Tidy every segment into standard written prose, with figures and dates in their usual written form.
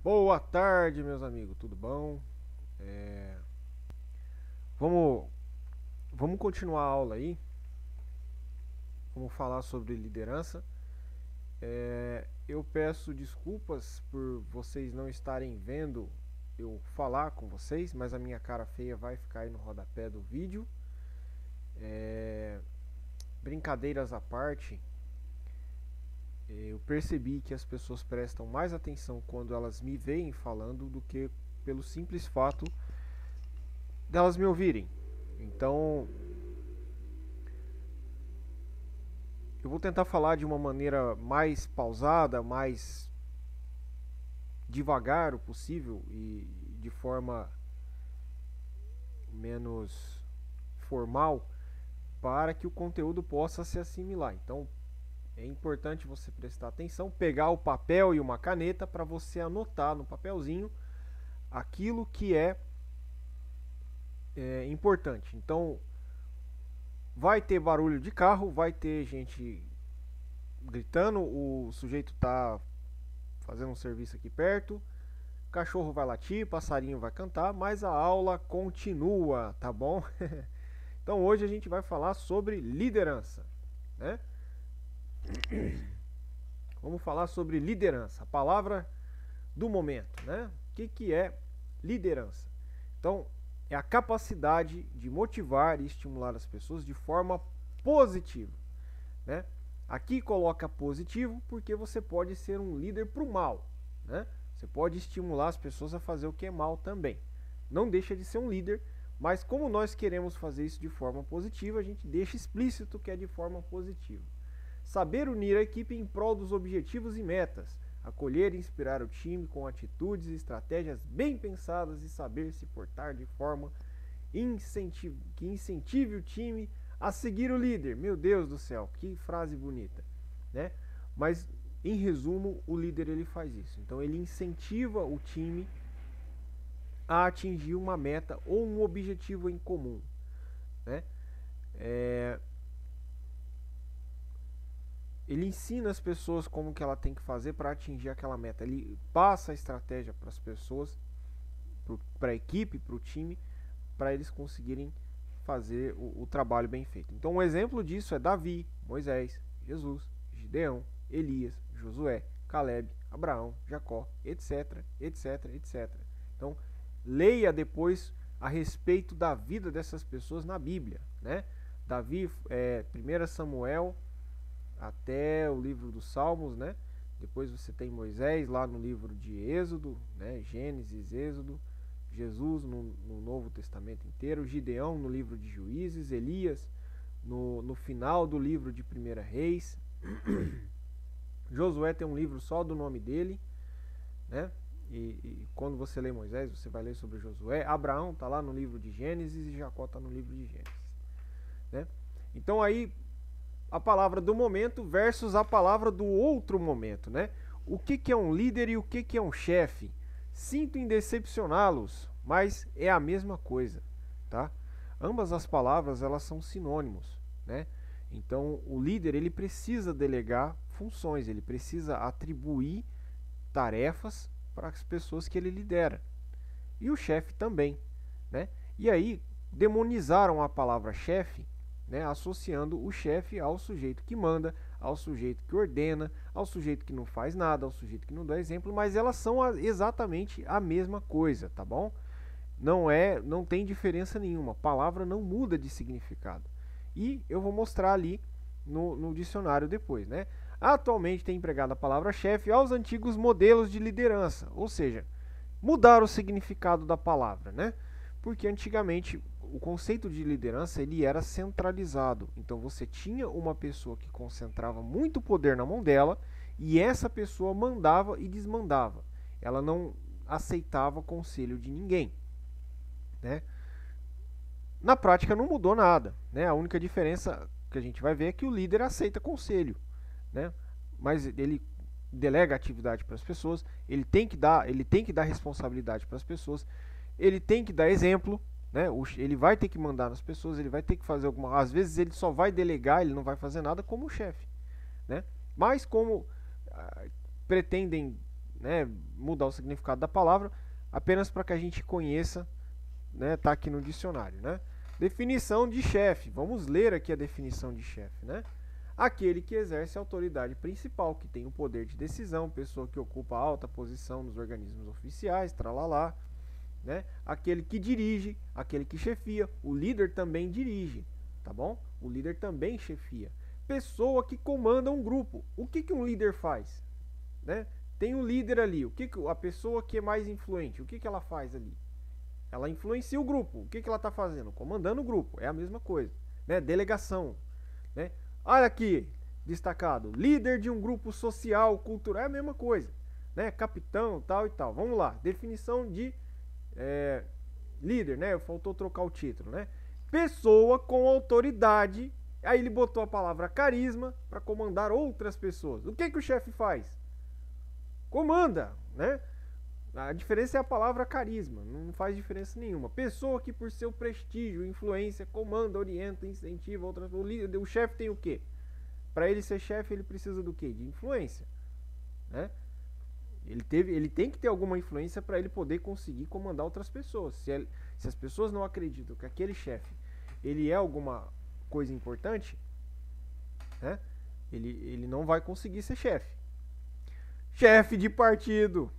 Boa tarde, meus amigos, tudo bom? Vamos, vamos continuar a aula aí. Vamos falar sobre liderança. Eu peço desculpas por vocês não estarem vendo eu falar com vocês, mas a minha cara feia vai ficar aí no rodapé do vídeo. Brincadeiras à parte, eu percebi que as pessoas prestam mais atenção quando elas me veem falando do que pelo simples fato delas me ouvirem. Então, eu vou tentar falar de uma maneira mais pausada, mais devagar o possível e de forma menos formal para que o conteúdo possa se assimilar. Então, é importante você prestar atenção, pegar o papel e uma caneta para você anotar no papelzinho aquilo que é importante. Então, vai ter barulho de carro, vai ter gente gritando, o sujeito está fazendo um serviço aqui perto, cachorro vai latir, passarinho vai cantar, mas a aula continua, tá bom? Então hoje a gente vai falar sobre liderança, né? Vamos falar sobre liderança, a palavra do momento, né? O que é liderança? Então, é a capacidade de motivar e estimular as pessoas de forma positiva, né? Aqui coloca positivo porque você pode ser um líder para o mal, né? Você pode estimular as pessoas a fazer o que é mal também. Não deixa de ser um líder, mas como nós queremos fazer isso de forma positiva, a gente deixa explícito que é de forma positiva. Saber unir a equipe em prol dos objetivos e metas. Acolher e inspirar o time com atitudes e estratégias bem pensadas e saber se portar de forma que incentive o time a seguir o líder. Meu Deus do céu, que frase bonita, né? Mas em resumo, o líder ele faz isso. Então ele incentiva o time a atingir uma meta ou um objetivo em comum, né? Ele ensina as pessoas como que ela tem que fazer para atingir aquela meta. Ele passa a estratégia para as pessoas, para a equipe, para o time, para eles conseguirem fazer o trabalho bem feito. Então um exemplo disso é Davi, Moisés, Jesus, Gideão, Elias, Josué, Caleb, Abraão, Jacó, etc, etc, etc. Então leia depois a respeito da vida dessas pessoas na Bíblia, né? Davi, 1 Samuel até o livro dos Salmos, né? Depois você tem Moisés lá no livro de Êxodo, né? Gênesis, Êxodo, Jesus no Novo Testamento inteiro, Gideão no livro de Juízes, Elias no final do livro de 1 Reis, Josué tem um livro só do nome dele, né? E quando você lê Moisés, você vai ler sobre Josué. Abraão está lá no livro de Gênesis e Jacó está no livro de Gênesis, né? Então aí a palavra do momento versus a palavra do outro momento, né? O que é um líder e o que é um chefe? Sinto em decepcioná-los, mas é a mesma coisa, tá? Ambas as palavras elas são sinônimos, né? Então o líder ele precisa delegar funções, ele precisa atribuir tarefas para as pessoas que ele lidera. E o chefe também, né? E aí demonizaram a palavra chefe, né, associando o chefe ao sujeito que manda, ao sujeito que ordena, ao sujeito que não faz nada, ao sujeito que não dá exemplo, mas elas são exatamente a mesma coisa, tá bom? Não tem diferença nenhuma, a palavra não muda de significado. E eu vou mostrar ali no dicionário depois, né? Atualmente tem empregado a palavra chefe aos antigos modelos de liderança, ou seja, mudar o significado da palavra, né? Porque antigamente o conceito de liderança ele era centralizado. Então você tinha uma pessoa que concentrava muito poder na mão dela e essa pessoa mandava e desmandava. Ela não aceitava conselho de ninguém, né? Na prática não mudou nada, né? A única diferença que a gente vai ver é que o líder aceita conselho, né? Mas ele delega atividade para as pessoas, ele tem que dar responsabilidade para as pessoas, ele tem que dar exemplo, né? Ele vai ter que mandar nas pessoas, ele vai ter que fazer alguma. Às vezes ele só vai delegar, ele não vai fazer nada como chefe, né? Mas como pretendem né, mudar o significado da palavra, apenas para que a gente conheça, né, tá aqui no dicionário, né? Definição de chefe. Vamos ler aqui a definição de chefe, né? Aquele que exerce a autoridade principal, que tem o poder de decisão, pessoa que ocupa alta posição nos organismos oficiais, tralalá, né? Aquele que dirige, aquele que chefia, o líder também dirige, tá bom? O líder também chefia. Pessoa que comanda um grupo. O que um líder faz? Né? Tem um líder ali, a pessoa que é mais influente, o que ela faz ali? Ela influencia o grupo. O que ela está fazendo? Comandando o grupo. É a mesma coisa, né? Delegação, né? Olha aqui, destacado, líder de um grupo social, cultural, é a mesma coisa, né? Capitão, tal e tal. Vamos lá, definição de líder, né? Faltou trocar o título, né? Pessoa com autoridade. Aí ele botou a palavra carisma para comandar outras pessoas. O que o chefe faz? Comanda, né? A diferença é a palavra carisma, não faz diferença nenhuma. Pessoa que por seu prestígio, influência, comanda, orienta, incentiva outras. O chefe tem o quê? Para ele ser chefe, ele precisa do quê? De influência, né? Ele tem que ter alguma influência para ele poder conseguir comandar outras pessoas. Se as pessoas não acreditam que aquele chefe ele é alguma coisa importante, né? Ele não vai conseguir ser chefe. Chefe de partido.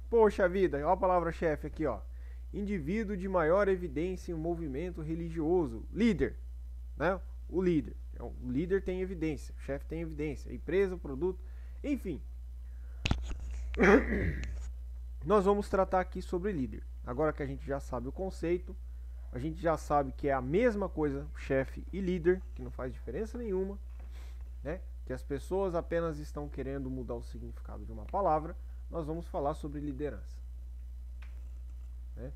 Poxa vida, olha a palavra chefe aqui, ó. Indivíduo de maior evidência em um movimento religioso. Líder, né? O líder. O líder tem evidência, o chefe tem evidência. Empresa, produto, enfim. Nós vamos tratar aqui sobre líder. Agora que a gente já sabe o conceito, a gente já sabe que é a mesma coisa, chefe e líder, que não faz diferença nenhuma, né? Que as pessoas apenas estão querendo mudar o significado de uma palavra. Nós vamos falar sobre liderança, né?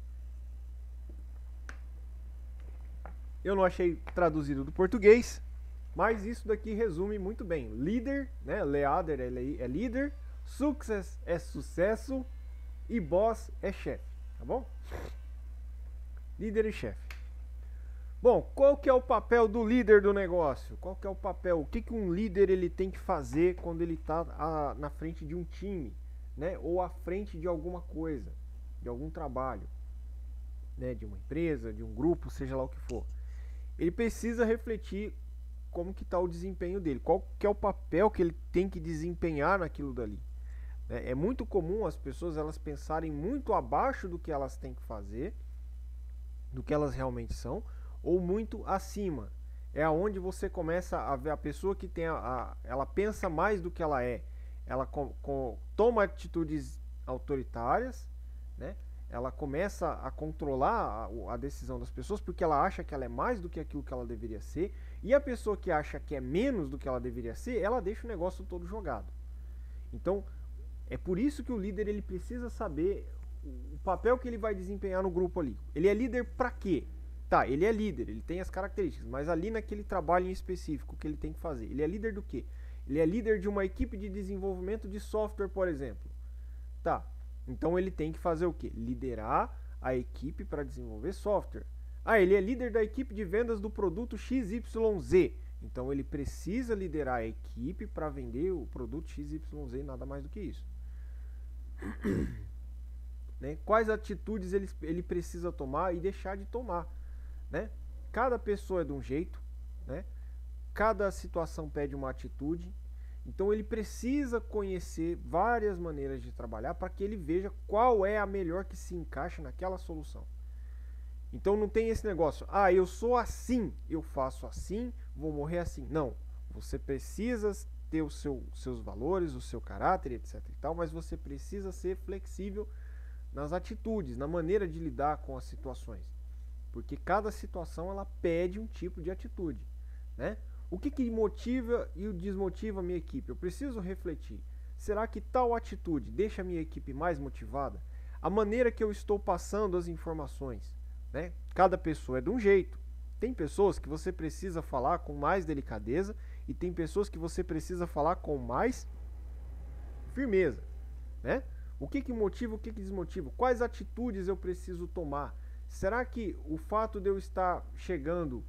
Eu não achei traduzido do português, mas isso daqui resume muito bem. Líder, né? Leader é líder, success é sucesso e boss é chefe, tá bom? Líder e chefe. Bom, qual que é o papel do líder do negócio? Qual que é o papel? O que um líder ele tem que fazer quando ele está na frente de um time, né? Ou à frente de alguma coisa, de algum trabalho, né? De uma empresa, de um grupo, seja lá o que for. Ele precisa refletir como que está o desempenho dele, qual que é o papel que ele tem que desempenhar naquilo dali. É muito comum as pessoas elas pensarem muito abaixo do que elas têm que fazer, do que elas realmente são, ou muito acima. É aonde você começa a ver a pessoa que tem ela pensa mais do que ela é. Ela toma atitudes autoritárias, né? Ela começa a controlar a decisão das pessoas porque ela acha que ela é mais do que aquilo que ela deveria ser. E a pessoa que acha que é menos do que ela deveria ser, ela deixa o negócio todo jogado. Então, é por isso que o líder ele precisa saber o papel que ele vai desempenhar no grupo ali. Ele é líder para quê? Tá, ele é líder, ele tem as características, mas ali naquele trabalho em específico que ele tem que fazer, ele é líder do quê? Ele é líder de uma equipe de desenvolvimento de software, por exemplo. Tá, então ele tem que fazer o quê? Liderar a equipe para desenvolver software. Ah, ele é líder da equipe de vendas do produto XYZ. Então ele precisa liderar a equipe para vender o produto XYZ, nada mais do que isso. Né? Quais atitudes ele precisa tomar e deixar de tomar, né? Cada pessoa é de um jeito, né? Cada situação pede uma atitude. Então ele precisa conhecer várias maneiras de trabalhar para que ele veja qual é a melhor que se encaixa naquela solução. Então não tem esse negócio, eu sou assim, eu faço assim, vou morrer assim. Não, você precisa ter os seus valores, o seu caráter, etc e tal, mas você precisa ser flexível nas atitudes, na maneira de lidar com as situações. Porque cada situação ela pede um tipo de atitude, né? O que motiva e desmotiva a minha equipe? Eu preciso refletir. Será que tal atitude deixa a minha equipe mais motivada? A maneira que eu estou passando as informações, né? Cada pessoa é de um jeito. Tem pessoas que você precisa falar com mais delicadeza e tem pessoas que você precisa falar com mais firmeza, né? O que motiva, o que desmotiva? Quais atitudes eu preciso tomar? Será que o fato de eu estar chegando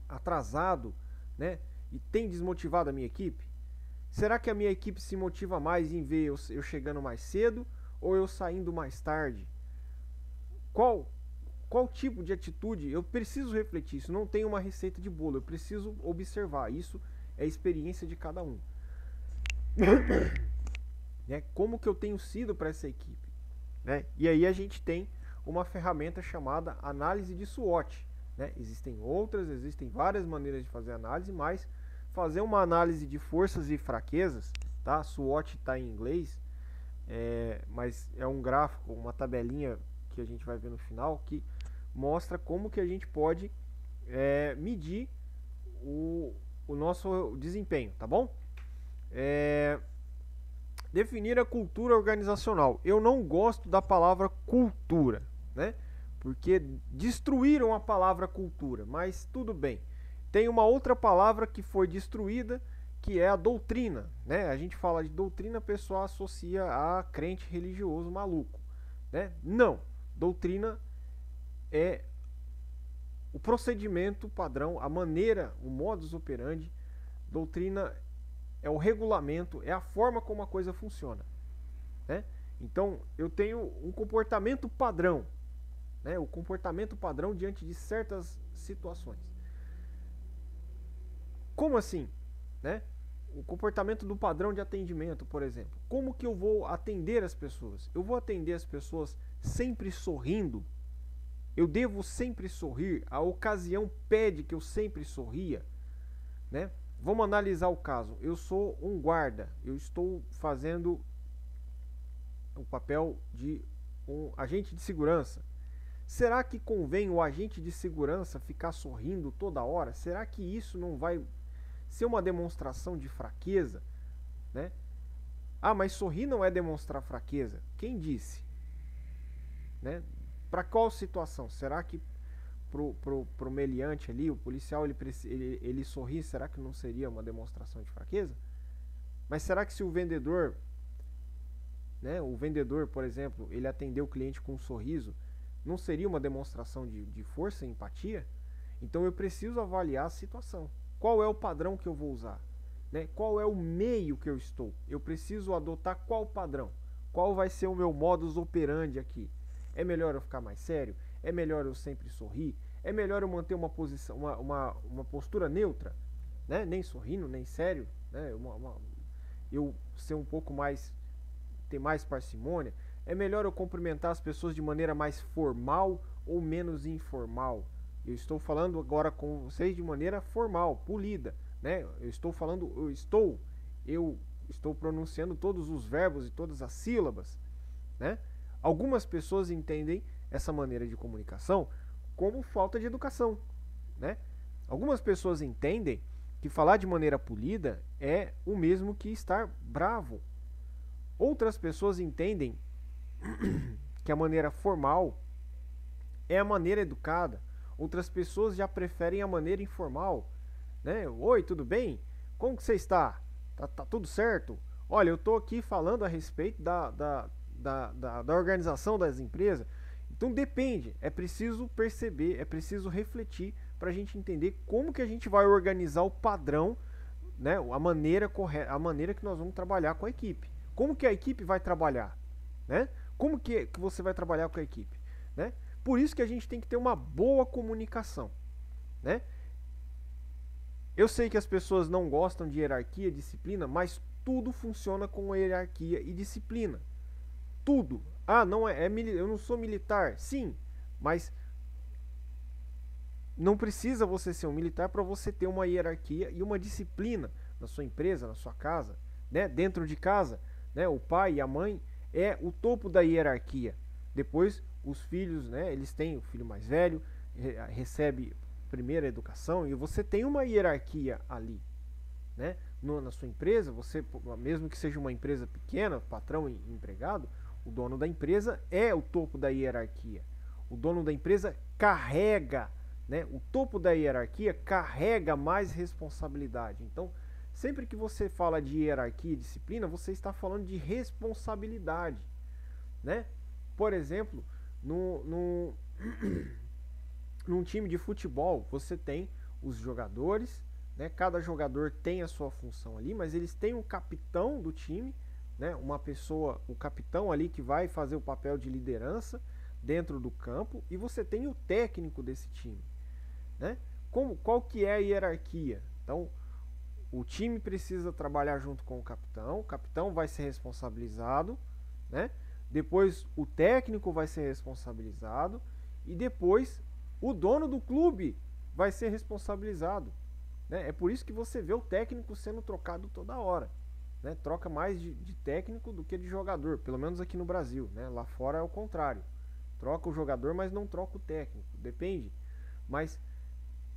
atrasado, né, e tem desmotivado a minha equipe? Será que a minha equipe se motiva mais em ver eu chegando mais cedo ou eu saindo mais tarde? Qual tipo de atitude? Eu preciso refletir isso. Não tem uma receita de bolo. Eu preciso observar. Isso é a experiência de cada um. Né? Como que eu tenho sido para essa equipe? Né? E aí a gente tem uma ferramenta chamada análise de SWOT. Né? Existem várias maneiras de fazer análise, mas fazer uma análise de forças e fraquezas, tá? SWOT está em inglês, mas é um gráfico, uma tabelinha que a gente vai ver no final, que mostra como que a gente pode medir o nosso desempenho, tá bom? Definir a cultura organizacional. Eu não gosto da palavra cultura, né? Porque destruíram a palavra cultura, mas tudo bem. Tem uma outra palavra que foi destruída, que é a doutrina, né? A gente fala de doutrina, a pessoa associa a crente religioso maluco, né? Não, doutrina é o procedimento padrão, a maneira, o modus operandi. Doutrina é o regulamento, é a forma como a coisa funciona, né? Então, eu tenho um comportamento padrão, né? O comportamento padrão diante de certas situações. Como assim, né? O comportamento do padrão de atendimento, por exemplo. Como que eu vou atender as pessoas? Eu vou atender as pessoas sempre sorrindo? Eu devo sempre sorrir? A ocasião pede que eu sempre sorria, né? Vamos analisar o caso. Eu sou um guarda. Eu estou fazendo o papel de um agente de segurança. Será que convém o agente de segurança ficar sorrindo toda hora? Será que isso não vai ser uma demonstração de fraqueza, né? Ah, mas sorrir não é demonstrar fraqueza. Quem disse? Né? Para qual situação? Será que pro meliante ali, o policial, ele sorrir, será que não seria uma demonstração de fraqueza? Mas será que se o vendedor, né, por exemplo, ele atender o cliente com um sorriso, não seria uma demonstração de força e empatia? Então eu preciso avaliar a situação. Qual é o padrão que eu vou usar? Né? Qual é o meio que eu estou? Eu preciso adotar qual padrão? Qual vai ser o meu modus operandi aqui? É melhor eu ficar mais sério? É melhor eu sempre sorrir? É melhor eu manter uma posição, uma postura neutra, né? Nem sorrindo, nem sério, né? Eu ser um pouco mais, ter mais parcimônia. É melhor eu cumprimentar as pessoas de maneira mais formal ou menos informal? Eu estou falando agora com vocês de maneira formal, polida, né? Eu estou pronunciando todos os verbos e todas as sílabas, né? Algumas pessoas entendem essa maneira de comunicação como falta de educação, né? Algumas pessoas entendem que falar de maneira polida é o mesmo que estar bravo. Outras pessoas entendem que a maneira formal é a maneira educada. Outras pessoas já preferem a maneira informal, né? Oi, tudo bem? Como que você está? Tá tudo certo? Olha, eu estou aqui falando a respeito da organização das empresas. Então depende, é preciso perceber, é preciso refletir para a gente entender como que a gente vai organizar o padrão, né? A maneira correta, a maneira que nós vamos trabalhar com a equipe. Como que a equipe vai trabalhar, né? Como que você vai trabalhar com a equipe, né? Por isso que a gente tem que ter uma boa comunicação, né? Eu sei que as pessoas não gostam de hierarquia, disciplina, mas tudo funciona com hierarquia e disciplina. Tudo. Ah, não eu não sou militar. Sim, mas não precisa você ser um militar para você ter uma hierarquia e uma disciplina na sua empresa, na sua casa, né? Dentro de casa, né? O pai e a mãe é o topo da hierarquia. Depois os filhos, né? Eles têm o filho mais velho, recebe primeira educação e você tem uma hierarquia ali, né? Na sua empresa, você, mesmo que seja uma empresa pequena, patrão e empregado, o dono da empresa é o topo da hierarquia. O dono da empresa carrega, né? O topo da hierarquia carrega mais responsabilidade. Então, sempre que você fala de hierarquia e disciplina, você está falando de responsabilidade, né? Por exemplo, num time de futebol, você tem os jogadores, né? Cada jogador tem a sua função ali, mas eles têm um capitão do time, né? Uma pessoa, o capitão ali que vai fazer o papel de liderança dentro do campo, e você tem o técnico desse time, né? Qual que é a hierarquia? Então, o time precisa trabalhar junto com o capitão vai ser responsabilizado, né? Depois o técnico vai ser responsabilizado e depois o dono do clube vai ser responsabilizado, né? É por isso que você vê o técnico sendo trocado toda hora, né? Troca mais de técnico do que de jogador, pelo menos aqui no Brasil, né? Lá fora é o contrário, troca o jogador, mas não troca o técnico, depende. Mas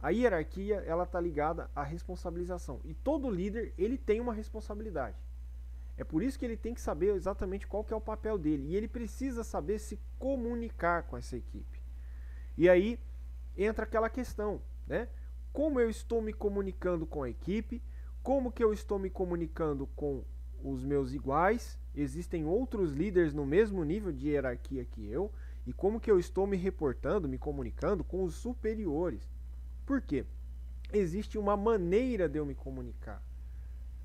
a hierarquia, ela está ligada à responsabilização, e todo líder ele tem uma responsabilidade. É por isso que ele tem que saber exatamente qual que é o papel dele, e ele precisa saber se comunicar com essa equipe. E aí entra aquela questão, né? Como eu estou me comunicando com a equipe? Como que eu estou me comunicando com os meus iguais? Existem outros líderes no mesmo nível de hierarquia que eu, e como que eu estou me reportando, me comunicando com os superiores? Por quê? Existe uma maneira de eu me comunicar.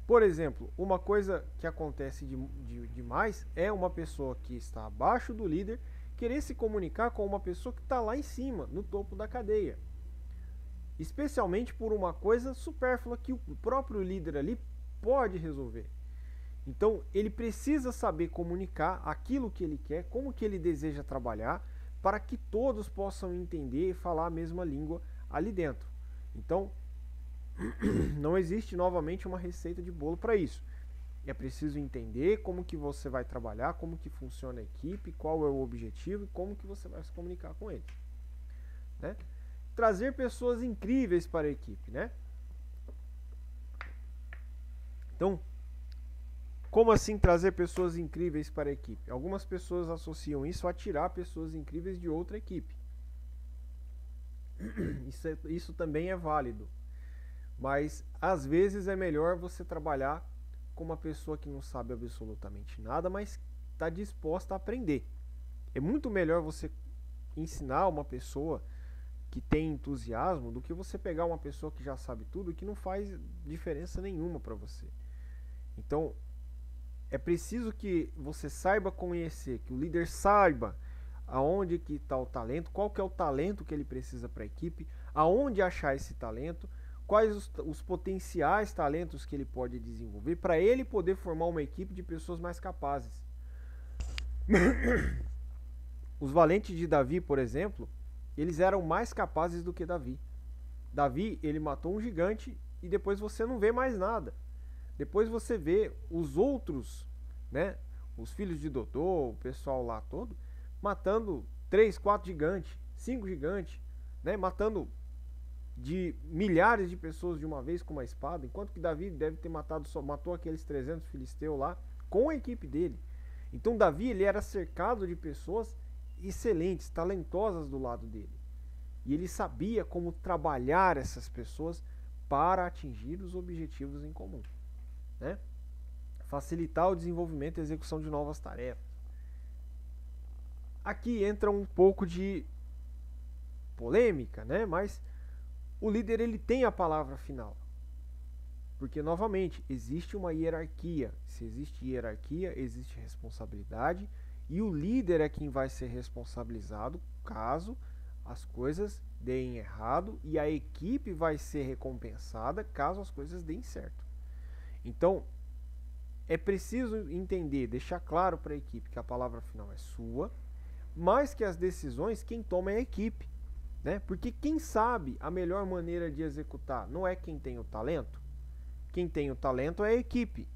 Por exemplo, uma coisa que acontece demais é uma pessoa que está abaixo do líder querer se comunicar com uma pessoa que está lá em cima, no topo da cadeia. Especialmente por uma coisa supérflua que o próprio líder ali pode resolver. Então, ele precisa saber comunicar aquilo que ele quer, como que ele deseja trabalhar, para que todos possam entender e falar a mesma língua ali dentro. Então, não existe novamente uma receita de bolo para isso. É preciso entender como que você vai trabalhar, como que funciona a equipe, qual é o objetivo e como que você vai se comunicar com eles, né? Trazer pessoas incríveis para a equipe, né? Então, como assim trazer pessoas incríveis para a equipe? Algumas pessoas associam isso a tirar pessoas incríveis de outra equipe. Isso também é válido, mas às vezes é melhor você trabalhar com uma pessoa que não sabe absolutamente nada, mas está disposta a aprender. É muito melhor você ensinar uma pessoa que tem entusiasmo do que você pegar uma pessoa que já sabe tudo e que não faz diferença nenhuma para você. Então, é preciso que você saiba conhecer, que o líder saiba aonde que está o talento, qual que é o talento que ele precisa para a equipe, aonde achar esse talento, quais os potenciais talentos que ele pode desenvolver, para ele poder formar uma equipe de pessoas mais capazes. Os valentes de Davi, por exemplo, eles eram mais capazes do que Davi. Davi, ele matou um gigante e depois você não vê mais nada. Depois você vê os outros, né, os filhos de Dodô, o pessoal lá todo, matando 3, 4 gigantes, 5 gigantes, né, matando de milhares de pessoas de uma vez com uma espada, enquanto que Davi deve ter matou aqueles 300 filisteus lá com a equipe dele. Então Davi, ele era cercado de pessoas excelentes, talentosas do lado dele. E ele sabia como trabalhar essas pessoas para atingir os objetivos em comum, né? Facilitar o desenvolvimento e execução de novas tarefas. Aqui entra um pouco de polêmica, né? Mas o líder, ele tem a palavra final. Porque, novamente, existe uma hierarquia. Se existe hierarquia, existe responsabilidade. E o líder é quem vai ser responsabilizado caso as coisas deem errado. E a equipe vai ser recompensada caso as coisas deem certo. Então, é preciso entender, deixar claro para a equipe que a palavra final é sua, mas que as decisões quem toma é a equipe, né? Porque quem sabe a melhor maneira de executar não é quem tem o talento. Quem tem o talento é a equipe.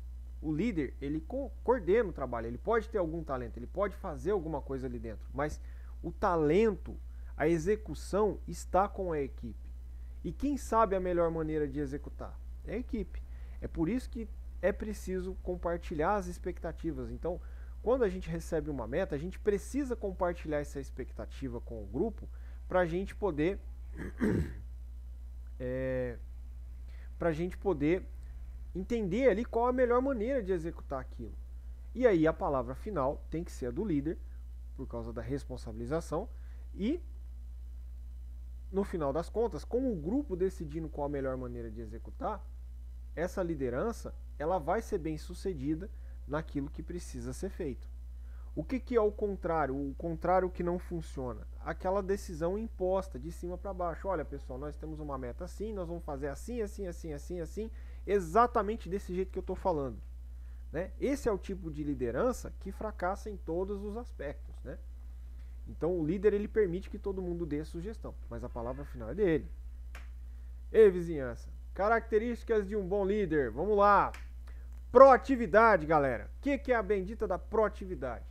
O líder, ele coordena o trabalho, ele pode ter algum talento, ele pode fazer alguma coisa ali dentro, mas o talento, a execução está com a equipe. E quem sabe a melhor maneira de executar? É a equipe. É por isso que é preciso compartilhar as expectativas. Então, quando a gente recebe uma meta, a gente precisa compartilhar essa expectativa com o grupo para a gente poder entender ali qual a melhor maneira de executar aquilo. E aí a palavra final tem que ser a do líder, por causa da responsabilização, e no final das contas, com o grupo decidindo qual a melhor maneira de executar, essa liderança ela vai ser bem sucedida naquilo que precisa ser feito. O que é o contrário que não funciona? Aquela decisão imposta de cima para baixo. Olha, pessoal, nós temos uma meta assim, nós vamos fazer assim, assim, assim, assim, assim, exatamente desse jeito que eu estou falando. Né? Esse é o tipo de liderança que fracassa em todos os aspectos. Né? Então o líder ele permite que todo mundo dê sugestão, mas a palavra final é dele. Ei, vizinhança, características de um bom líder, vamos lá. Proatividade, galera. O que é a bendita da proatividade?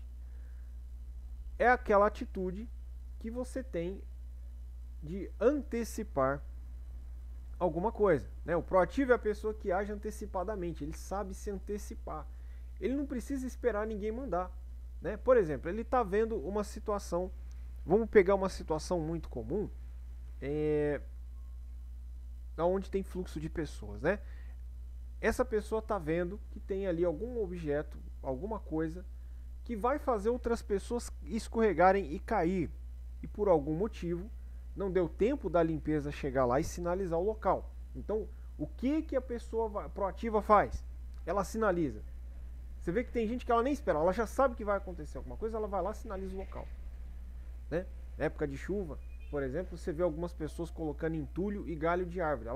É aquela atitude que você tem de antecipar alguma coisa. Né? O proativo é a pessoa que age antecipadamente, ele sabe se antecipar. Ele não precisa esperar ninguém mandar. Né? Por exemplo, ele está vendo uma situação, vamos pegar uma situação muito comum, onde tem fluxo de pessoas. Né? Essa pessoa está vendo que tem ali algum objeto, alguma coisa, que vai fazer outras pessoas escorregarem e cair. E por algum motivo, não deu tempo da limpeza chegar lá e sinalizar o local. Então, o que a pessoa proativa faz? Ela sinaliza. Você vê que tem gente que ela nem espera, ela já sabe que vai acontecer alguma coisa, ela vai lá e sinaliza o local. Né? Na época de chuva, por exemplo, você vê algumas pessoas colocando entulho e galho de árvore.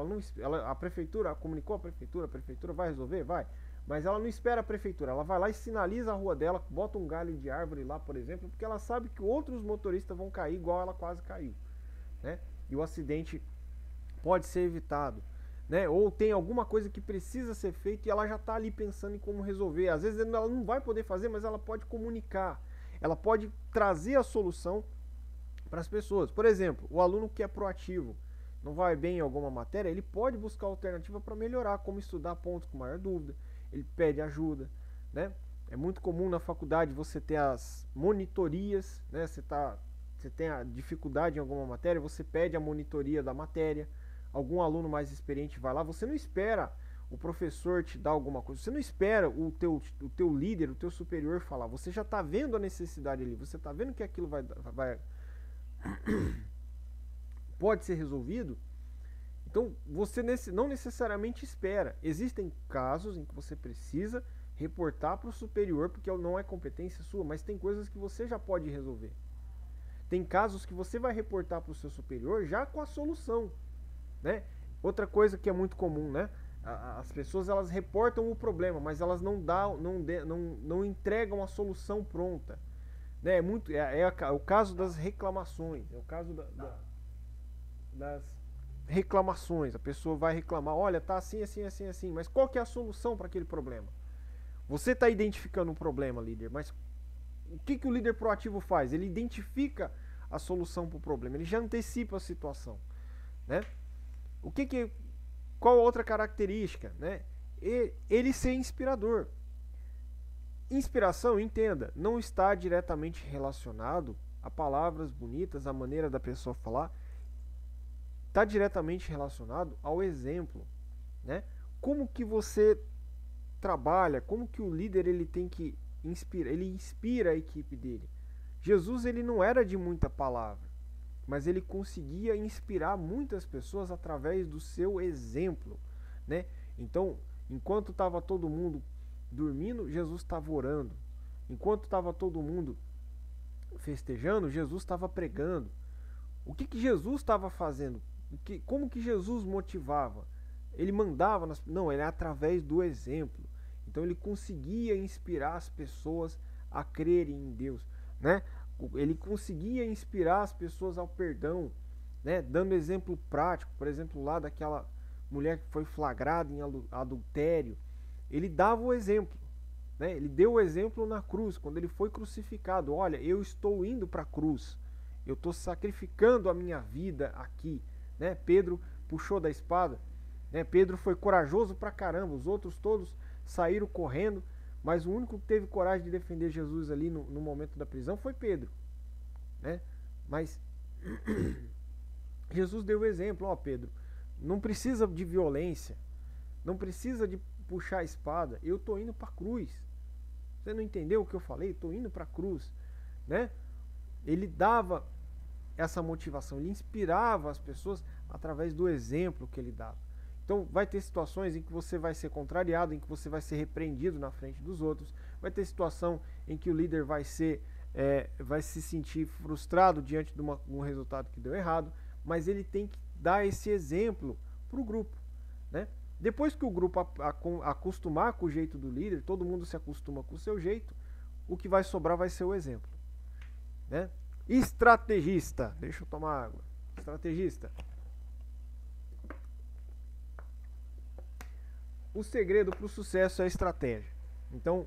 A prefeitura comunicou a prefeitura vai resolver? Vai. Mas ela não espera a prefeitura, ela vai lá e sinaliza a rua dela, bota um galho de árvore lá, por exemplo, porque ela sabe que outros motoristas vão cair igual ela quase caiu. Né? E o acidente pode ser evitado. Né? Ou tem alguma coisa que precisa ser feita e ela já está ali pensando em como resolver. Às vezes ela não vai poder fazer, mas ela pode comunicar. Ela pode trazer a solução para as pessoas. Por exemplo, o aluno que é proativo, não vai bem em alguma matéria, ele pode buscar alternativa para melhorar, como estudar pontos com maior dúvida. Ele pede ajuda. Né? É muito comum na faculdade você ter as monitorias. Né? Você tem a dificuldade em alguma matéria, você pede a monitoria da matéria. Algum aluno mais experiente vai lá, você não espera o professor te dar alguma coisa, você não espera o teu líder, o teu superior falar, você já está vendo a necessidade ali, você está vendo que aquilo vai pode ser resolvido. Então você não necessariamente espera. Existem casos em que você precisa reportar para o superior, porque não é competência sua, mas tem coisas que você já pode resolver. Tem casos que você vai reportar para o seu superior já com a solução. Né? Outra coisa que é muito comum, né? As pessoas elas reportam o problema, mas elas não entregam a solução pronta. Né? É o caso das reclamações, é o caso das reclamações. A pessoa vai reclamar, olha, tá assim, assim, assim, assim, mas qual que é a solução para aquele problema? Você está identificando um problema, líder, mas o que o líder proativo faz? Ele identifica a solução para o problema, ele já antecipa a situação. Né? Qual outra característica? Né? Ele ser inspirador. Inspiração, entenda, não está diretamente relacionado a palavras bonitas, a maneira da pessoa falar. Está diretamente relacionado ao exemplo. Né? Como que você trabalha, como que o líder ele tem que inspirar, ele inspira a equipe dele. Jesus ele não era de muita palavra, mas ele conseguia inspirar muitas pessoas através do seu exemplo. Né? Então, enquanto estava todo mundo dormindo, Jesus estava orando. Enquanto estava todo mundo festejando, Jesus estava pregando. O que Jesus estava fazendo? Como que Jesus motivava? Ele mandava não, ele é através do exemplo. Então ele conseguia inspirar as pessoas a crerem em Deus, né? Ele conseguia inspirar as pessoas ao perdão, né? Dando exemplo prático, por exemplo, lá daquela mulher que foi flagrada em adultério. Ele dava o exemplo, né? Ele deu o exemplo na cruz, quando ele foi crucificado. Olha, eu estou indo para a cruz, eu estou sacrificando a minha vida aqui, né? Pedro puxou da espada, né? Pedro foi corajoso pra caramba, os outros todos saíram correndo, mas o único que teve coragem de defender Jesus ali no momento da prisão foi Pedro, né? Mas Jesus deu o exemplo, ó Pedro, não precisa de violência, não precisa de puxar a espada, eu tô indo para a cruz. Você não entendeu o que eu falei? Tô indo para a cruz, né? Ele dava essa motivação, ele inspirava as pessoas através do exemplo que ele dava. Então vai ter situações em que você vai ser contrariado, em que você vai ser repreendido na frente dos outros, vai ter situação em que o líder vai se sentir frustrado diante de um resultado que deu errado, mas ele tem que dar esse exemplo para o grupo, né? Depois que o grupo acostumar com o jeito do líder, todo mundo se acostuma com o seu jeito, o que vai sobrar vai ser o exemplo, né? Estrategista, deixa eu tomar água. Estrategista. O segredo para o sucesso é a estratégia. Então,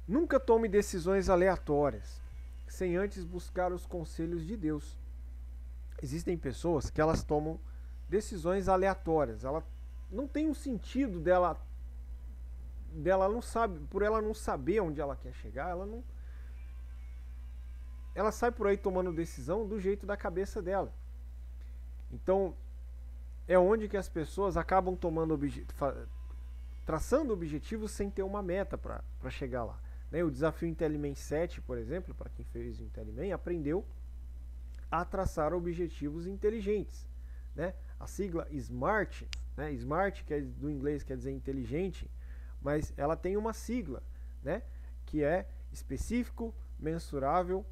nunca tome decisões aleatórias, sem antes buscar os conselhos de Deus. Existem pessoas que elas tomam decisões aleatórias. Ela não tem um sentido dela não sabe, por ela não saber onde ela quer chegar, ela sai por aí tomando decisão do jeito da cabeça dela. Então, é onde que as pessoas acabam traçando objetivos sem ter uma meta para chegar lá. Né? O desafio IntelliMan 7, por exemplo, para quem fez o IntelliMan, aprendeu a traçar objetivos inteligentes. Né? A sigla SMART, né? SMART, que é do inglês quer dizer inteligente, mas ela tem uma sigla, né? Que é específico, mensurável,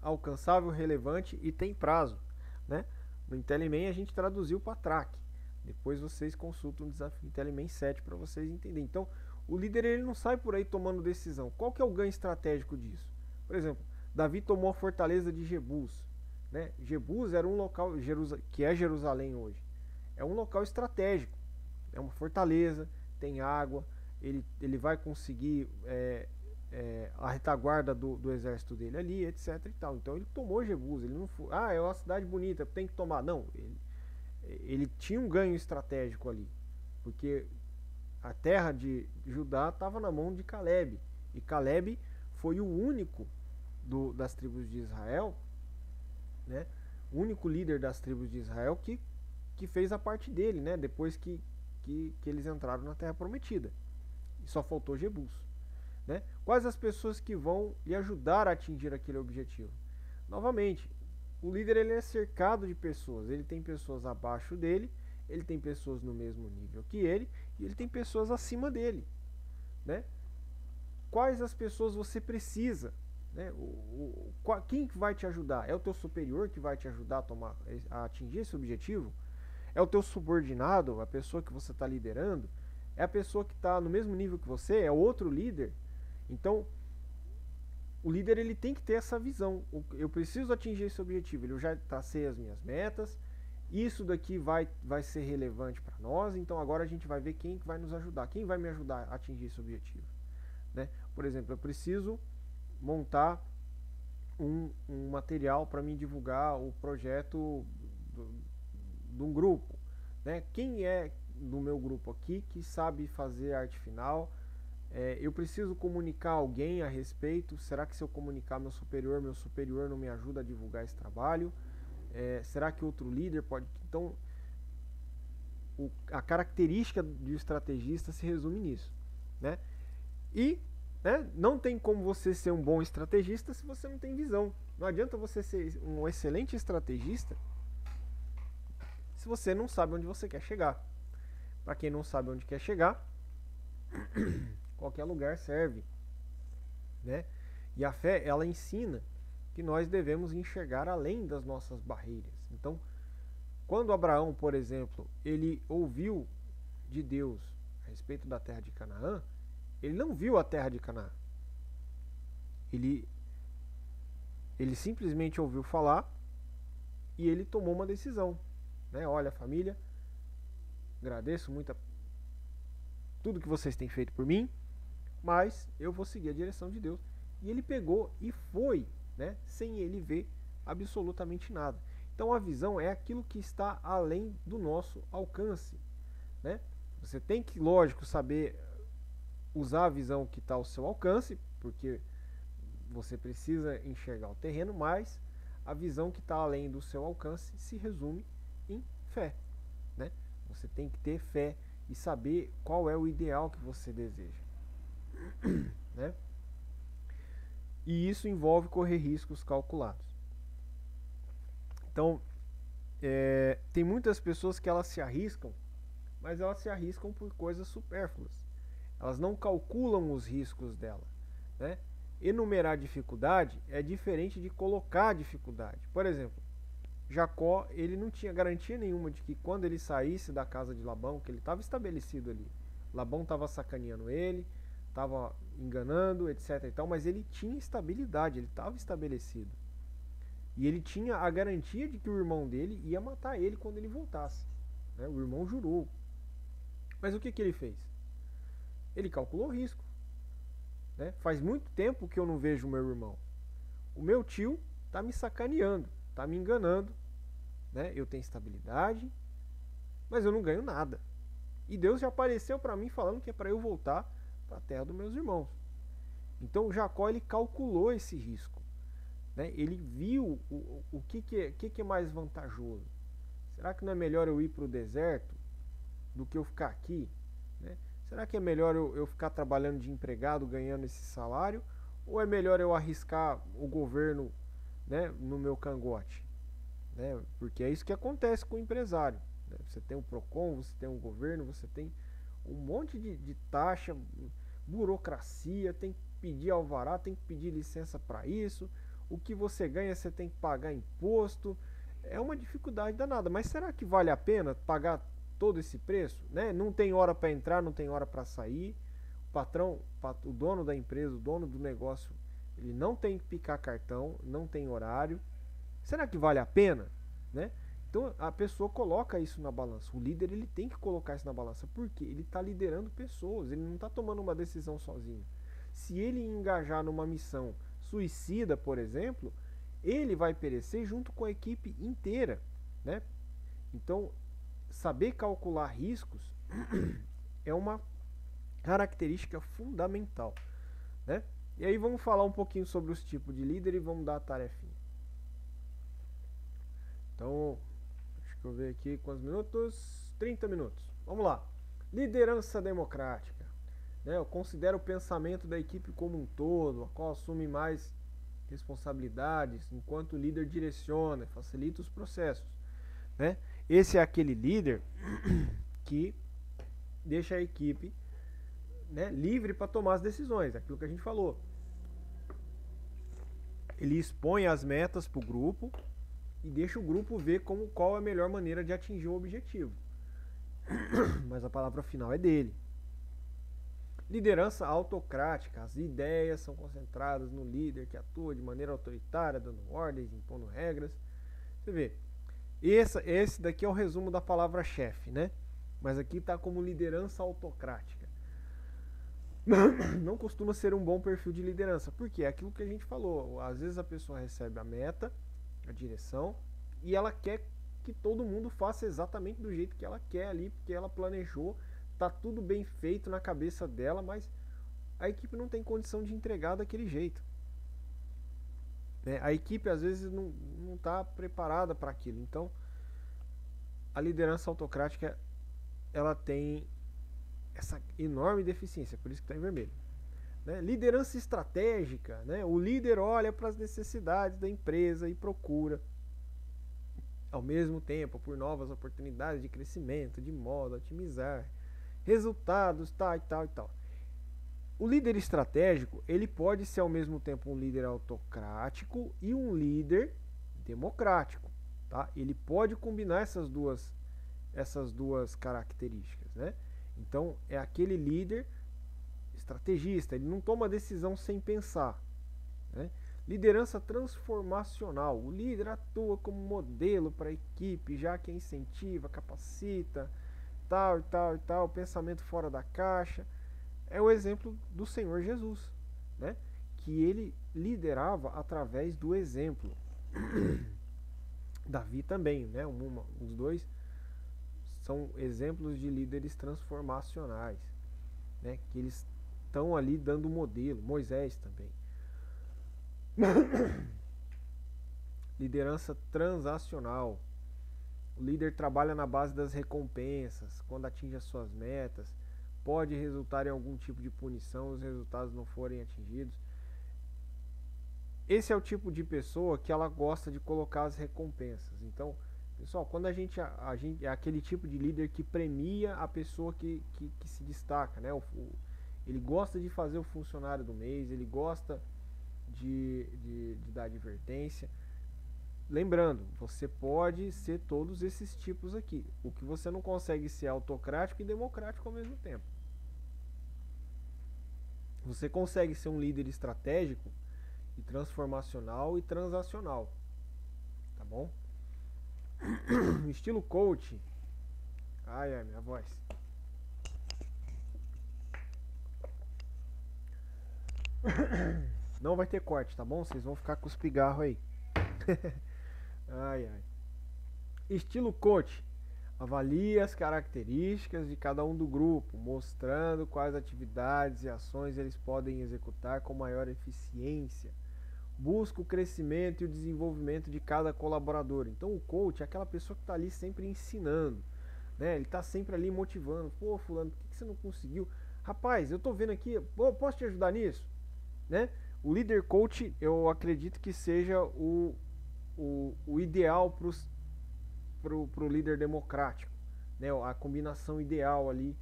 alcançável, relevante e tem prazo. Né? No IntelliMan a gente traduziu para TRAC. Depois vocês consultam o desafio IntelliMan 7 para vocês entenderem. Então, o líder ele não sai por aí tomando decisão. Qual que é o ganho estratégico disso? Por exemplo, Davi tomou a fortaleza de Jebus. Né? Jebus era um local, que é Jerusalém hoje. É um local estratégico. É uma fortaleza, tem água, ele vai conseguir a retaguarda do exército dele ali, etc. E tal. Então ele tomou Jebus, ele não foi, é uma cidade bonita, tem que tomar. Não, ele tinha um ganho estratégico ali, porque a terra de Judá estava na mão de Caleb, e Caleb foi o único das tribos de Israel, né? O único líder das tribos de Israel que fez a parte dele, né? Depois que eles entraram na Terra Prometida. E só faltou Jebus. Né? Quais as pessoas que vão lhe ajudar a atingir aquele objetivo? Novamente, o líder ele é cercado de pessoas. Ele tem pessoas abaixo dele, ele tem pessoas no mesmo nível que ele, e ele tem pessoas acima dele. Né? Quais as pessoas você precisa? Né? Quem vai te ajudar? É o teu superior que vai te ajudar a atingir esse objetivo? É o teu subordinado, a pessoa que você está liderando? É a pessoa que está no mesmo nível que você? É outro líder? Então, o líder ele tem que ter essa visão. Eu preciso atingir esse objetivo. Eu já tracei as minhas metas. Isso daqui vai ser relevante para nós. Então, agora a gente vai ver quem vai nos ajudar. Quem vai me ajudar a atingir esse objetivo? Né? Por exemplo, eu preciso montar um material para me divulgar o projeto de um grupo, né? Quem é do meu grupo aqui que sabe fazer arte final? Eu preciso comunicar alguém a respeito. Será que se eu comunicar meu superior não me ajuda a divulgar esse trabalho? Será que outro líder pode? Então, a característica do estrategista se resume nisso, né? E não tem como você ser um bom estrategista se você não tem visão. Não adianta você ser um excelente estrategista se você não sabe onde você quer chegar. Para quem não sabe onde quer chegar, qualquer lugar serve, né? E a fé, ela ensina que nós devemos enxergar além das nossas barreiras. Então, quando Abraão, por exemplo, ele ouviu de Deus a respeito da terra de Canaã, ele não viu a terra de Canaã. Ele simplesmente ouviu falar e ele tomou uma decisão. Né? Olha, família, agradeço muito tudo que vocês têm feito por mim, mas eu vou seguir a direção de Deus. E ele pegou e foi, né? Sem ele ver absolutamente nada. Então a visão é aquilo que está além do nosso alcance. Né? Você tem que, lógico, saber usar a visão que está ao seu alcance, porque você precisa enxergar o terreno, mas a visão que está além do seu alcance se resume em fé. Né? Você tem que ter fé e saber qual é o ideal que você deseja. Né? e isso envolve correr riscos calculados. Então, tem muitas pessoas que elas se arriscam, mas elas se arriscam por coisas supérfluas. Elas não calculam os riscos dela, né? Enumerar dificuldade é diferente de colocar dificuldade. Por exemplo, Jacó, ele não tinha garantia nenhuma de que quando ele saísse da casa de Labão, que ele estava estabelecido ali, Labão estava sacaneando ele, estava enganando, etc e tal, mas ele tinha estabilidade, ele estava estabelecido. E ele tinha a garantia de que o irmão dele ia matar ele quando ele voltasse, né? O irmão jurou. Mas o que ele fez? Ele calculou o risco, né? Faz muito tempo que eu não vejo o meu irmão. O meu tio está me sacaneando, está me enganando, né? Eu tenho estabilidade, mas eu não ganho nada. E Deus já apareceu para mim falando que é para eu voltar para a terra dos meus irmãos. Então Jacó, ele calculou esse risco, né? Ele viu o que é mais vantajoso. Será que não é melhor eu ir para o deserto do que eu ficar aqui, né? Será que é melhor eu ficar trabalhando de empregado, ganhando esse salário? Ou é melhor eu arriscar o governo, né, no meu cangote? Né? Porque é isso que acontece com o empresário, né? Você tem o PROCON, você tem o governo, você tem um monte de taxa, burocracia, tem que pedir alvará, tem que pedir licença para isso. O que você ganha, você tem que pagar imposto. É uma dificuldade danada. Mas será que vale a pena pagar todo esse preço, né? Não tem hora para entrar, não tem hora para sair. O patrão, o dono da empresa, o dono do negócio, ele não tem que picar cartão, não tem horário. Será que vale a pena, né? Então a pessoa coloca isso na balança. O líder, ele tem que colocar isso na balança, porque ele está liderando pessoas, ele não está tomando uma decisão sozinho. Se ele engajar numa missão suicida, por exemplo, ele vai perecer junto com a equipe inteira, né? Então, saber calcular riscos é uma característica fundamental, né? E aí vamos falar um pouquinho sobre os tipos de líder e vamos dar a tarefinha. Então, deixa eu ver aqui quantos minutos? 30 minutos. Vamos lá. Liderança democrática, né? Eu considero o pensamento da equipe como um todo, a qual assume mais responsabilidades, enquanto o líder direciona, facilita os processos, né? Esse é aquele líder que deixa a equipe, né, livre para tomar as decisões, aquilo que a gente falou. Ele expõe as metas para o grupo e deixa o grupo ver qual é a melhor maneira de atingir o objetivo. Mas a palavra final é dele. Liderança autocrática. As ideias são concentradas no líder que atua de maneira autoritária, dando ordens, impondo regras. Você vê, esse daqui é o resumo da palavra chefe, né? Mas aqui está como liderança autocrática. Não costuma ser um bom perfil de liderança, porque é aquilo que a gente falou. Às vezes a pessoa recebe a meta, a direção, e ela quer que todo mundo faça exatamente do jeito que ela quer ali, porque ela planejou, tá tudo bem feito na cabeça dela, mas a equipe não tem condição de entregar daquele jeito. A equipe às vezes não está preparada para aquilo. Então, a liderança autocrática, ela tem essa enorme deficiência, por isso que está em vermelho. Liderança estratégica, né? O líder olha para as necessidades da empresa e procura, ao mesmo tempo, por novas oportunidades de crescimento, de modo a otimizar resultados, tal e tal e tal. O líder estratégico, ele pode ser ao mesmo tempo um líder autocrático e um líder democrático, tá? Ele pode combinar essas duas características, né? Então, é aquele líder estrategista, ele não toma decisão sem pensar, né? Liderança transformacional, o líder atua como modelo para a equipe, já que incentiva, capacita, tal e tal e tal, pensamento fora da caixa. É o exemplo do Senhor Jesus, né? Que ele liderava através do exemplo. Davi também, né? Os dois são exemplos de líderes transformacionais, né? Que eles estão ali dando modelo. Moisés também. Liderança transacional. O líder trabalha na base das recompensas. Quando atinge as suas metas, pode resultar em algum tipo de punição se os resultados não forem atingidos. esse é o tipo de pessoa que ela gosta de colocar as recompensas. Então, pessoal, quando a gente é aquele tipo de líder que premia a pessoa que se destaca, né? Ele gosta de fazer o funcionário do mês, ele gosta de dar advertência. Lembrando, você pode ser todos esses tipos aqui. O que você não consegue ser autocrático e democrático ao mesmo tempo. Você consegue ser um líder estratégico e transformacional e transacional, tá bom? Estilo coach. Ai, minha voz. Não vai ter corte, tá bom? Vocês vão ficar com os pigarros aí. Ai. Estilo coach. Avalie as características de cada um do grupo, mostrando quais atividades e ações eles podem executar com maior eficiência. Busca o crescimento e o desenvolvimento de cada colaborador. Então o coach é aquela pessoa que está ali sempre ensinando, né? Ele está sempre ali motivando. Pô, fulano, por que você não conseguiu? Rapaz, eu estou vendo aqui, pô, posso te ajudar nisso? Né? O líder coach, eu acredito que seja o ideal pro líder democrático, né? A combinação ideal ali,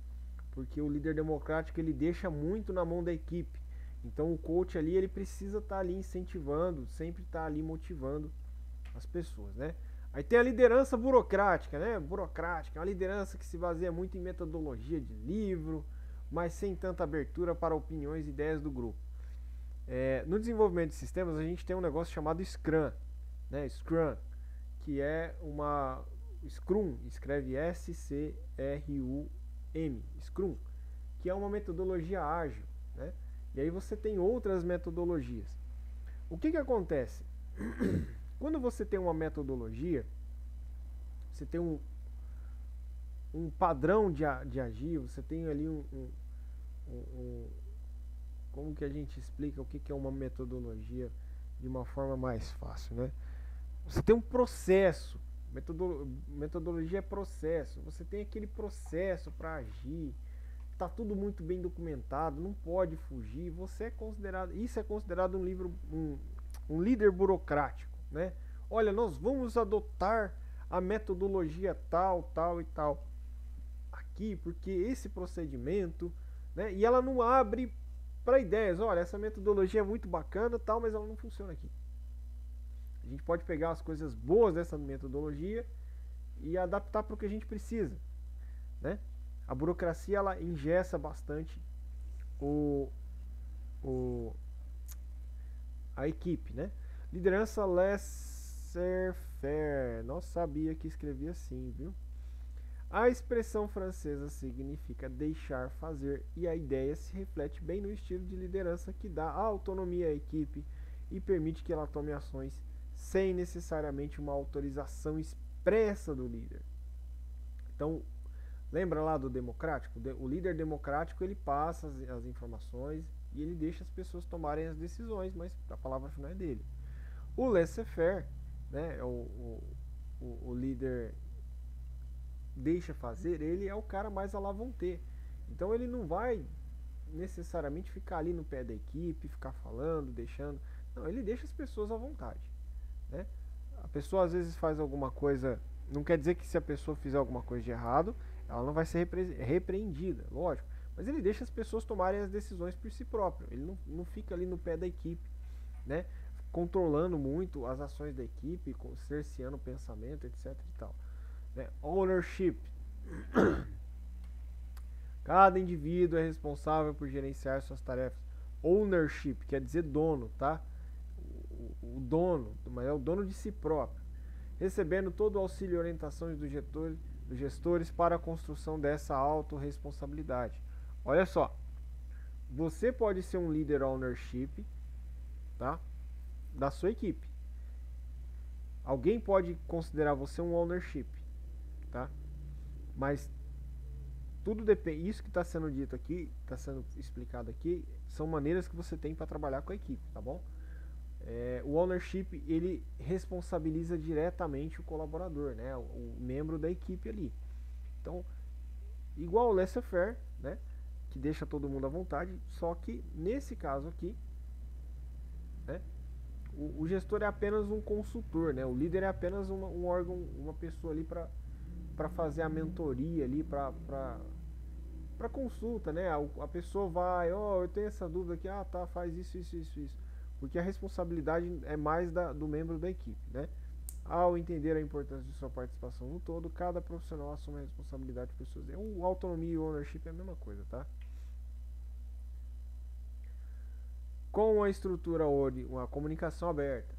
porque o líder democrático ele deixa muito na mão da equipe. Então o coach ali ele precisa estar ali incentivando, sempre estar ali motivando as pessoas, né? Aí tem a liderança burocrática, né? Burocrática, é uma liderança que se baseia muito em metodologia de livro, mas sem tanta abertura para opiniões e ideias do grupo. No desenvolvimento de sistemas a gente tem um negócio chamado Scrum, né? Scrum, que é uma Scrum, escreve S-C-R-U-M, Scrum, que é uma metodologia ágil, né? E aí você tem outras metodologias. O que acontece? Quando você tem uma metodologia, você tem um padrão de agir, você tem ali como que a gente explica o que é uma metodologia de uma forma mais fácil, né? Você tem um processo, metodologia é processo, você tem aquele processo para agir, está tudo muito bem documentado, não pode fugir, você é considerado, isso é considerado um líder burocrático, né? Olha, nós vamos adotar a metodologia tal e tal aqui, porque esse procedimento, né? E ela não abre para ideias, olha, essa metodologia é muito bacana, tal, mas ela não funciona aqui. A gente pode pegar as coisas boas dessa metodologia e adaptar para o que a gente precisa, né? A burocracia ela engessa bastante a equipe, né? Liderança laissez-faire. Não sabia que escrevia assim, viu? A expressão francesa significa deixar fazer e a ideia se reflete bem no estilo de liderança que dá autonomia à equipe e permite que ela tome ações sem necessariamente uma autorização expressa do líder. Então, lembra lá do democrático? O líder democrático ele passa as informações e ele deixa as pessoas tomarem as decisões, mas a palavra final é dele. O laissez-faire, né, o líder deixa fazer, ele é o cara mais à la vontade. Então ele não vai necessariamente ficar ali no pé da equipe, ficar falando, deixando. Não, ele deixa as pessoas à vontade, né? A pessoa às vezes faz alguma coisa, não quer dizer que se a pessoa fizer alguma coisa de errado, ela não vai ser repreendida, lógico. Mas ele deixa as pessoas tomarem as decisões por si próprio. Ele não fica ali no pé da equipe, né? Controlando muito as ações da equipe, cerceando o pensamento, etc e tal. Né? Ownership. Cada indivíduo é responsável por gerenciar suas tarefas. Ownership quer dizer dono, tá? O dono, mas é o dono de si próprio. Recebendo todo o auxílio e orientações dos gestores para a construção dessa autorresponsabilidade. Olha só, você pode ser um líder ownership, tá? Da sua equipe. Alguém pode considerar você um ownership, tá? Mas tudo depende. Isso que está sendo dito aqui, está sendo explicado aqui, são maneiras que você tem para trabalhar com a equipe, tá bom? O ownership ele responsabiliza diretamente o colaborador, né? O membro da equipe ali. Então, igual o laissez-faire, né? Que deixa todo mundo à vontade, só que nesse caso aqui, né? o gestor é apenas um consultor, né? O líder é apenas um órgão, uma pessoa ali para fazer a mentoria ali, para consulta, né? A pessoa vai, ó, eu tenho essa dúvida aqui, ah, tá, faz isso. Porque a responsabilidade é mais do membro da equipe, né? Ao entender a importância de sua participação no todo, cada profissional assume a responsabilidade por suas. O autonomia e o ownership é a mesma coisa, tá? Com a estrutura uma comunicação aberta,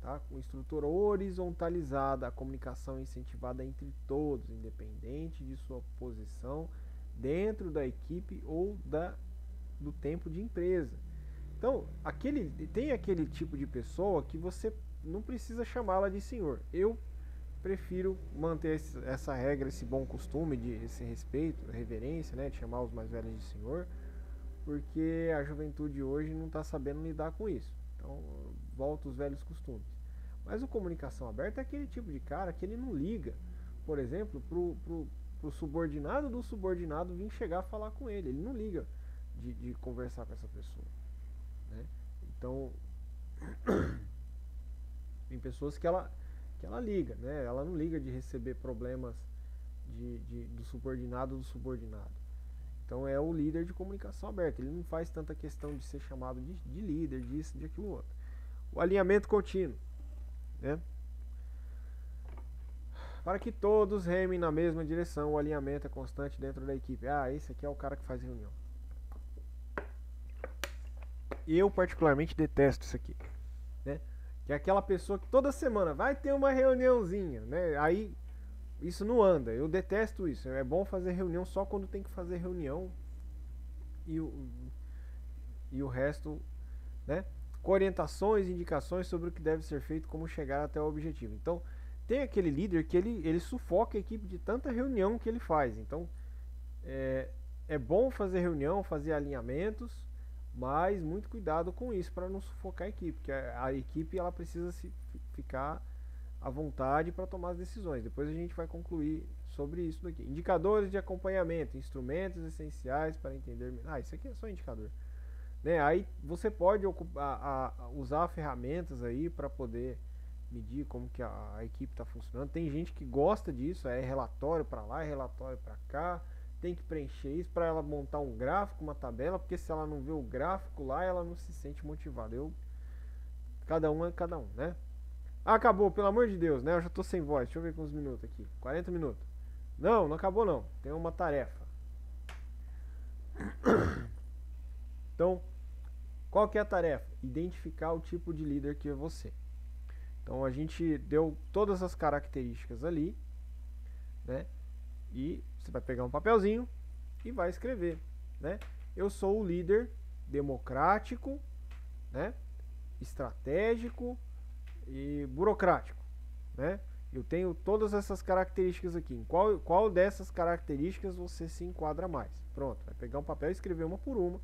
tá? Com estrutura horizontalizada, a comunicação é incentivada entre todos, independente de sua posição dentro da equipe ou do tempo de empresa. Então, tem aquele tipo de pessoa que você não precisa chamá-la de senhor. Eu prefiro manter essa regra, esse bom costume, esse respeito, reverência, né, de chamar os mais velhos de senhor, porque a juventude hoje não está sabendo lidar com isso. Então, volta os velhos costumes. Mas o comunicação aberta é aquele tipo de cara que ele não liga, por exemplo, pro subordinado do subordinado vir chegar a falar com ele. Ele não liga de conversar com essa pessoa, né? Então, tem pessoas que ela liga, né? Ela não liga de receber problemas do subordinado do subordinado. Então é o líder de comunicação aberta. Ele não faz tanta questão de ser chamado de líder, disso, de aquilo outro. O alinhamento contínuo, né? Para que todos remem na mesma direção, o alinhamento é constante dentro da equipe. Ah, esse aqui é o cara que faz reunião. Eu particularmente detesto isso aqui, né? Que é aquela pessoa que toda semana vai ter uma reuniãozinha, né? Aí isso não anda. Eu detesto isso. É bom fazer reunião só quando tem que fazer reunião e o resto, né? Com orientações, indicações sobre o que deve ser feito, como chegar até o objetivo. Então, tem aquele líder que ele sufoca a equipe de tanta reunião que ele faz. Então, é bom fazer reunião, fazer alinhamentos, mas muito cuidado com isso para não sufocar a equipe, porque a equipe ela precisa ficar à vontade para tomar as decisões. Depois a gente vai concluir sobre isso daqui. Indicadores de acompanhamento, instrumentos essenciais para entender. Ah, isso aqui é só indicador, né? Aí você pode usar ferramentas aí para poder medir como que a equipe está funcionando. Tem gente que gosta disso, é relatório para lá, é relatório para cá. Tem que preencher isso para ela montar um gráfico, uma tabela, porque se ela não vê o gráfico lá, ela não se sente motivada. Cada um é cada um, né? Ah, acabou, pelo amor de Deus, né? Eu já tô sem voz. Deixa eu ver com uns minutos aqui. 40 minutos. Não, não acabou não. Tem uma tarefa. Então, qual que é a tarefa? Identificar o tipo de líder que é você. Então, a gente deu todas as características ali, né? E você vai pegar um papelzinho e vai escrever, né? Eu sou o líder democrático, né? Estratégico e burocrático, né? Eu tenho todas essas características aqui. Em qual dessas características você se enquadra mais? Pronto, vai pegar um papel e escrever uma por uma,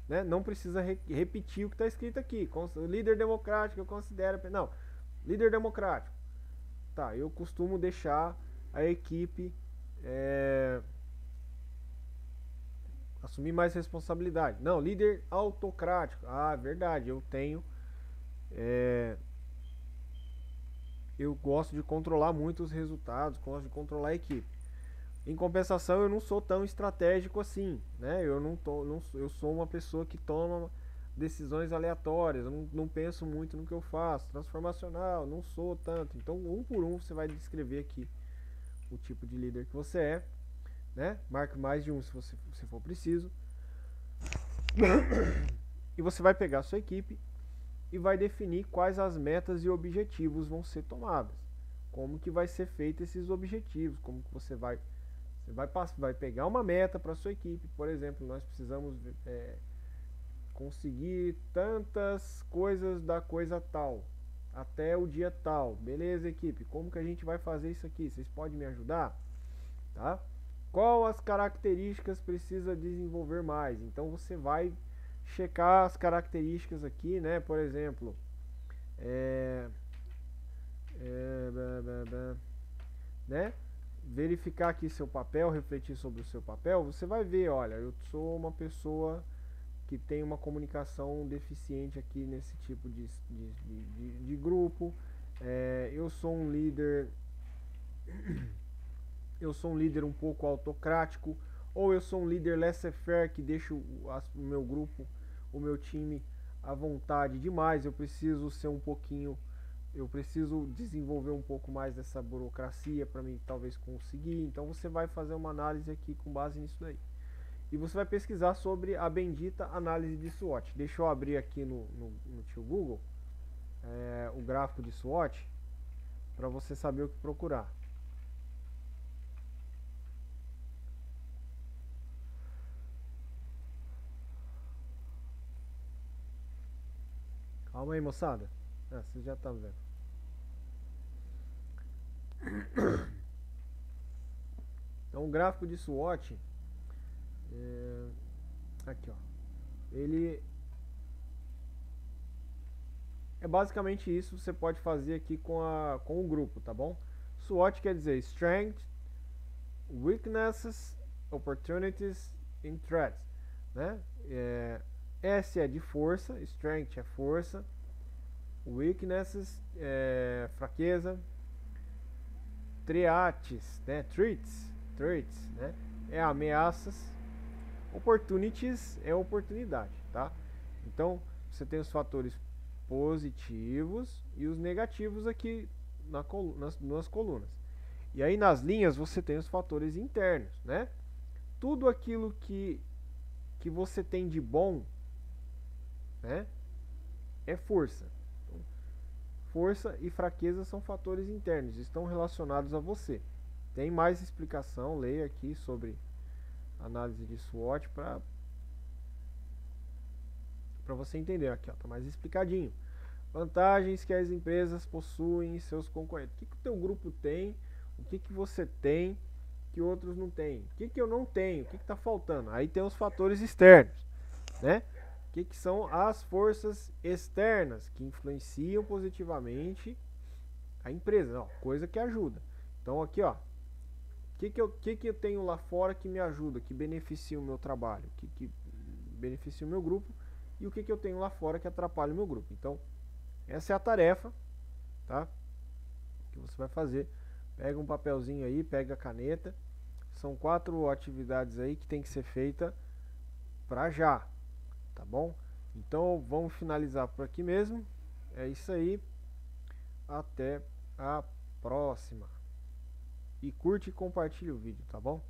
né? Não precisa repetir o que está escrito aqui. Líder democrático, eu considero... Não, líder democrático. Tá, eu costumo deixar a equipe assumir mais responsabilidade. Não, líder autocrático. Ah, verdade, eu tenho... eu gosto de controlar muito os resultados, gosto de controlar a equipe. Em compensação, eu não sou tão estratégico assim, né? Eu sou uma pessoa que toma decisões aleatórias, eu não penso muito no que eu faço. Transformacional, não sou tanto. Então, um por um, você vai descrever aqui o tipo de líder que você é, né? Marque mais de um se for preciso. E você vai pegar a sua equipe e vai definir quais as metas e objetivos vão ser tomadas. Como que vai ser feito esses objetivos, como que você vai pegar uma meta para a sua equipe. Por exemplo, nós precisamos conseguir tantas coisas da coisa tal até o dia tal. Beleza, equipe? Como que a gente vai fazer isso aqui? Vocês podem me ajudar? Tá? Qual as características precisa desenvolver mais? Então você vai checar as características aqui, né? Por exemplo, né? Verificar aqui seu papel, refletir sobre o seu papel. Você vai ver, olha, eu sou uma pessoa que tem uma comunicação deficiente aqui nesse tipo de grupo. Eu sou um líder um pouco autocrático, ou eu sou um líder laissez-faire que deixa o meu grupo, o meu time à vontade demais. Eu preciso desenvolver um pouco mais dessa burocracia para mim talvez conseguir. Então você vai fazer uma análise aqui com base nisso daí. E você vai pesquisar sobre a bendita análise de SWOT. Deixa eu abrir aqui no tio Google o gráfico de SWOT para você saber o que procurar. Calma aí, moçada. Vocês já estão vendo. Então o gráfico de SWOT aqui, ó. Ele é basicamente isso. Você pode fazer aqui com o grupo, tá bom? SWOT quer dizer Strength, Weaknesses, Opportunities and Threats, né? S é de força, Strength é força, Weaknesses é fraqueza, Threats, né? Threats, né? É ameaças, Opportunities é oportunidade, tá? Então você tem os fatores positivos e os negativos aqui nas colunas. E aí nas linhas você tem os fatores internos, né? Tudo aquilo que você tem de bom, né, é força. Então, força e fraqueza são fatores internos, estão relacionados a você. Tem mais explicação, leia aqui sobre análise de SWOT para você entender. Aqui, ó, tá mais explicadinho. Vantagens que as empresas possuem em seus concorrentes. O que o teu grupo tem? O que você tem que outros não têm? O que eu não tenho? O que está faltando? Aí tem os fatores externos, né? O que são as forças externas que influenciam positivamente a empresa? Ó, coisa que ajuda. Então aqui, ó, o que eu tenho lá fora que me ajuda, que beneficia o meu trabalho, que beneficia o meu grupo, e o que eu tenho lá fora que atrapalha o meu grupo. Então essa é a tarefa, tá? Que você vai fazer. Pega um papelzinho aí, pega a caneta. São 4 atividades aí que tem que ser feita pra já, tá bom? Então vamos finalizar por aqui mesmo. É isso aí. Até a próxima. E curte e compartilha o vídeo, tá bom?